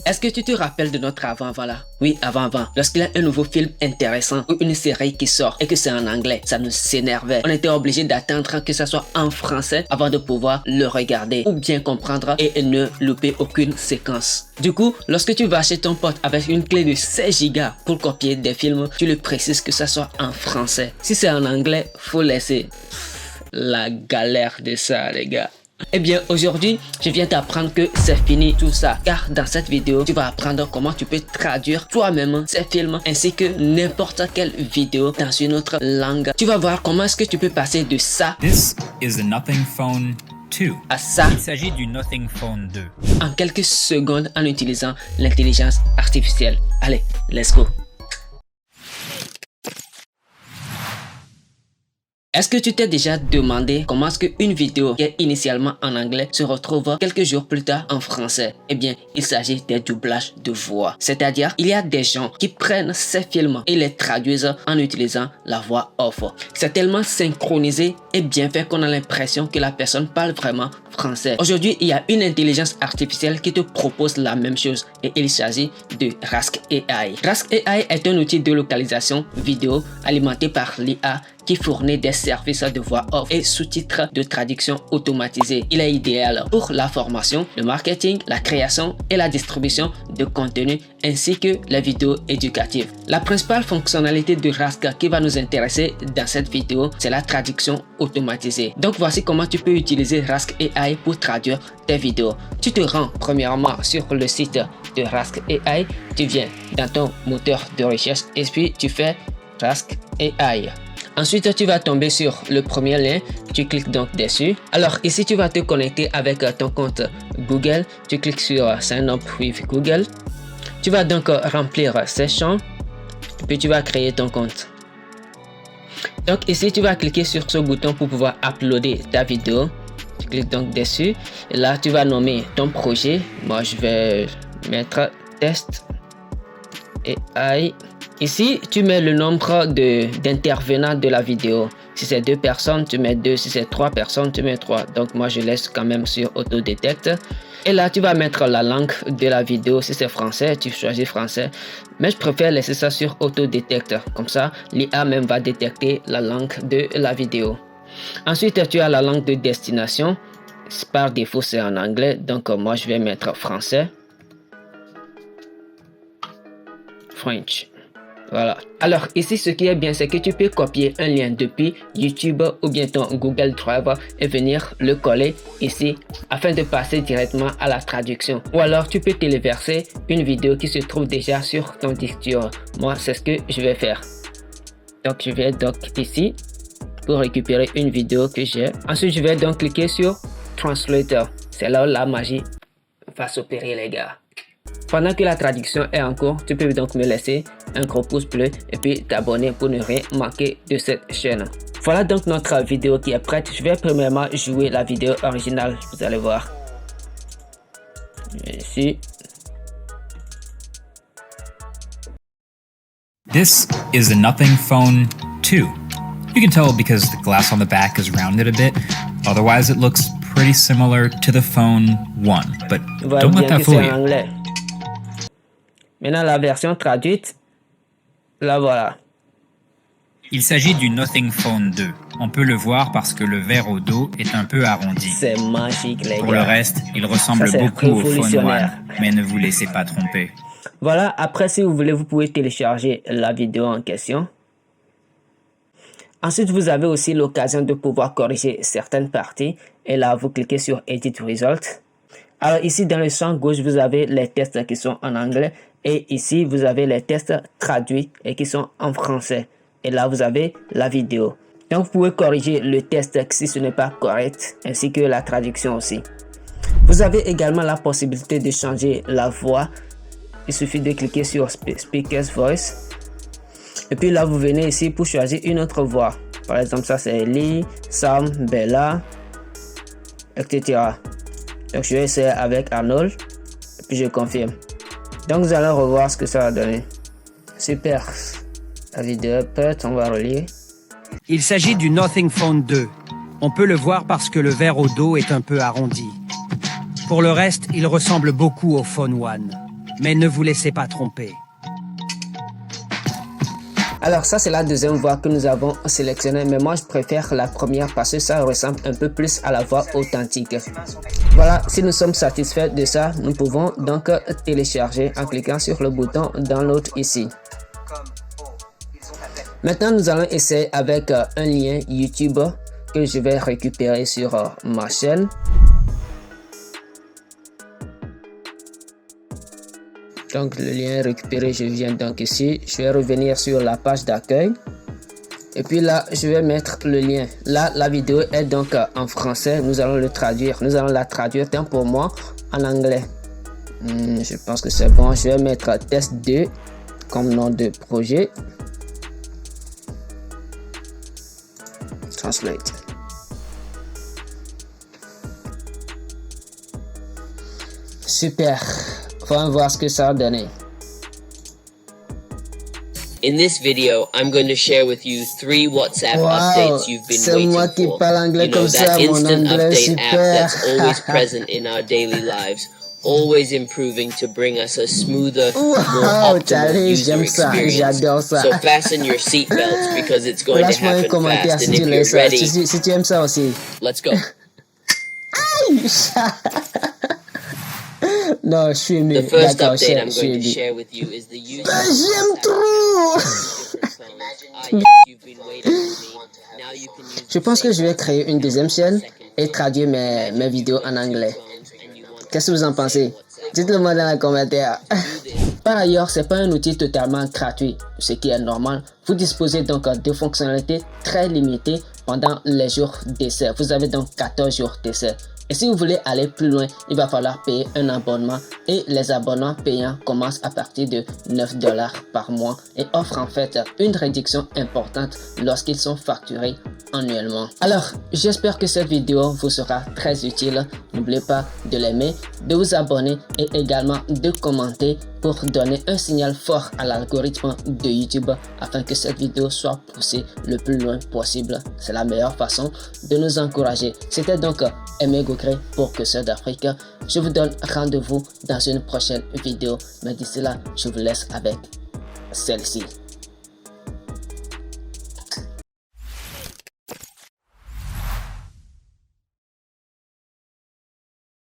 Est-ce que tu te rappelles de notre avant-avant là? Oui, avant-avant. Lorsqu'il y a un nouveau film intéressant ou une série qui sort et que c'est en anglais, ça nous énervait. On était obligé d'attendre que ça soit en français avant de pouvoir le regarder ou bien comprendre et ne louper aucune séquence. Du coup, lorsque tu vas chez ton pote avec une clé de 16 Go pour copier des films, tu lui précises que ça soit en français. Si c'est en anglais, faut laisser. La galère de ça, les gars. Eh bien, aujourd'hui, je viens t'apprendre que c'est fini tout ça. Car dans cette vidéo, tu vas apprendre comment tu peux traduire toi-même ces films ainsi que n'importe quelle vidéo dans une autre langue. Tu vas voir comment est-ce que tu peux passer de ça This is the Nothing Phone 2. à ça. Il s'agit du Nothing Phone 2. En quelques secondes en utilisant l'intelligence artificielle. Allez, let's go. Est-ce que tu t'es déjà demandé comment est-ce qu'une vidéo qui est initialement en anglais se retrouve quelques jours plus tard en français? Eh bien, il s'agit des doublages de voix. C'est-à-dire, il y a des gens qui prennent ces films et les traduisent en utilisant la voix off. C'est tellement synchronisé et bien fait qu'on a l'impression que la personne parle vraiment français. Aujourd'hui, il y a une intelligence artificielle qui te propose la même chose et il s'agit de Rask AI. Rask AI est un outil de localisation vidéo alimenté par l'IA qui fournit des services de voix off et sous-titres de traduction automatisée. Il est idéal pour la formation, le marketing, la création et la distribution de contenu ainsi que les vidéos éducatives. La principale fonctionnalité de Rask qui va nous intéresser dans cette vidéo, c'est la traduction automatisée. Donc voici comment tu peux utiliser Rask AI pour traduire tes vidéos. Tu te rends premièrement sur le site de Rask AI, tu viens dans ton moteur de recherche et puis tu fais Rask AI. Ensuite, tu vas tomber sur le premier lien, tu cliques donc dessus. Alors ici, tu vas te connecter avec ton compte Google. Tu cliques sur Sign up with Google. Tu vas donc remplir ces champs, puis tu vas créer ton compte. Donc ici, tu vas cliquer sur ce bouton pour pouvoir uploader ta vidéo. Tu cliques donc dessus. Et là, tu vas nommer ton projet. Moi, je vais mettre test AI. Ici, tu mets le nombre d'intervenants de la vidéo. Si c'est 2 personnes, tu mets 2. Si c'est 3 personnes, tu mets 3. Donc, moi, je laisse quand même sur Autodetect. Et là, tu vas mettre la langue de la vidéo. Si c'est français, tu choisis français. Mais je préfère laisser ça sur Autodetect. Comme ça, l'IA même va détecter la langue de la vidéo. Ensuite, tu as la langue de destination. Par défaut, c'est en anglais. Donc, moi, je vais mettre français. French. Voilà. Alors ici, ce qui est bien, c'est que tu peux copier un lien depuis YouTube ou bien ton Google Drive et venir le coller ici afin de passer directement à la traduction. Ou alors, tu peux téléverser une vidéo qui se trouve déjà sur ton disque dur. Moi, c'est ce que je vais faire. Donc, je vais donc ici pour récupérer une vidéo que j'ai. Ensuite, je vais donc cliquer sur Translator. C'est là où la magie va s'opérer, les gars. Pendant que la traduction est en cours, tu peux donc me laisser un gros pouce bleu et puis t'abonner pour ne rien manquer de cette chaîne. Voilà donc notre vidéo qui est prête. Je vais premièrement jouer la vidéo originale, vous allez voir. Ici. This is the Nothing Phone 2. You can tell because the glass on the back is rounded a bit. Otherwise, it looks pretty similar to the Phone 1. But don't let that fool you. Maintenant, la version traduite, la voilà. Il s'agit du Nothing Phone 2. On peut le voir parce que le verre au dos est un peu arrondi. C'est magique, les gars. Pour le reste, il ressemble beaucoup au Phone 1, mais ne vous laissez pas tromper. Voilà, après, si vous voulez, vous pouvez télécharger la vidéo en question. Ensuite, vous avez aussi l'occasion de pouvoir corriger certaines parties. Et là, vous cliquez sur Edit Result. Alors ici, dans le champ gauche, vous avez les tests qui sont en anglais. Et ici, vous avez les tests traduits et qui sont en français. Et là, vous avez la vidéo. Donc, vous pouvez corriger le test si ce n'est pas correct, ainsi que la traduction aussi. Vous avez également la possibilité de changer la voix. Il suffit de cliquer sur Speaker's Voice. Et puis là, vous venez ici pour choisir une autre voix. Par exemple, ça c'est Lee, Sam, Bella, etc. Donc, je vais essayer avec Arnold. Et puis, je confirme. Donc, vous allez revoir ce que ça va donner. Super. La vidéo est prête, on va relire. Il s'agit du Nothing Phone 2. On peut le voir parce que le verre au dos est un peu arrondi. Pour le reste, il ressemble beaucoup au Phone 1, Mais ne vous laissez pas tromper. Alors ça c'est la deuxième voix que nous avons sélectionnée, mais moi je préfère la première parce que ça ressemble un peu plus à la voix authentique. Voilà, si nous sommes satisfaits de ça, nous pouvons donc télécharger en cliquant sur le bouton download ici. Maintenant nous allons essayer avec un lien YouTube que je vais récupérer sur ma chaîne. Donc le lien récupéré, je viens donc ici, je vais revenir sur la page d'accueil et puis là je vais mettre le lien. Là la vidéo est donc en français, nous allons le traduire, nous allons la traduire tant pour moi en anglais. Je pense que c'est bon, je vais mettre test 2 comme nom de projet. Translate. Super. Voyons voir ce que ça a donné. In this video, I'm going to share with you 3 WhatsApp updates you've been waiting for. You know, that instant update app that's always present in our daily lives, always improving to bring us a smoother, more optimal user experience. So fasten your seatbelts because it's going to happen fast, and if you're ready, let's go. Non, je suis mieux. The first update I'm going to share with you is the user. J'aime trop. Je pense que je vais créer une deuxième chaîne et traduire mes vidéos en anglais. Qu'est-ce que vous en pensez? Dites-le moi dans les commentaires. Par ailleurs, c'est pas un outil totalement gratuit, ce qui est normal. Vous disposez donc de fonctionnalités très limitées pendant les jours d'essai. Vous avez donc 14 jours d'essai. Et si vous voulez aller plus loin, il va falloir payer un abonnement et les abonnements payants commencent à partir de 9 $ par mois et offrent en fait une réduction importante lorsqu'ils sont facturés annuellement. Alors, j'espère que cette vidéo vous sera très utile. N'oubliez pas de l'aimer, de vous abonner et également de commenter pour donner un signal fort à l'algorithme de YouTube afin que cette vidéo soit poussée le plus loin possible. C'est la meilleure façon de nous encourager. C'était donc Aimé Gougré pour Curseur d'Afrique. Je vous donne rendez-vous dans une prochaine vidéo. Mais d'ici là, je vous laisse avec celle-ci.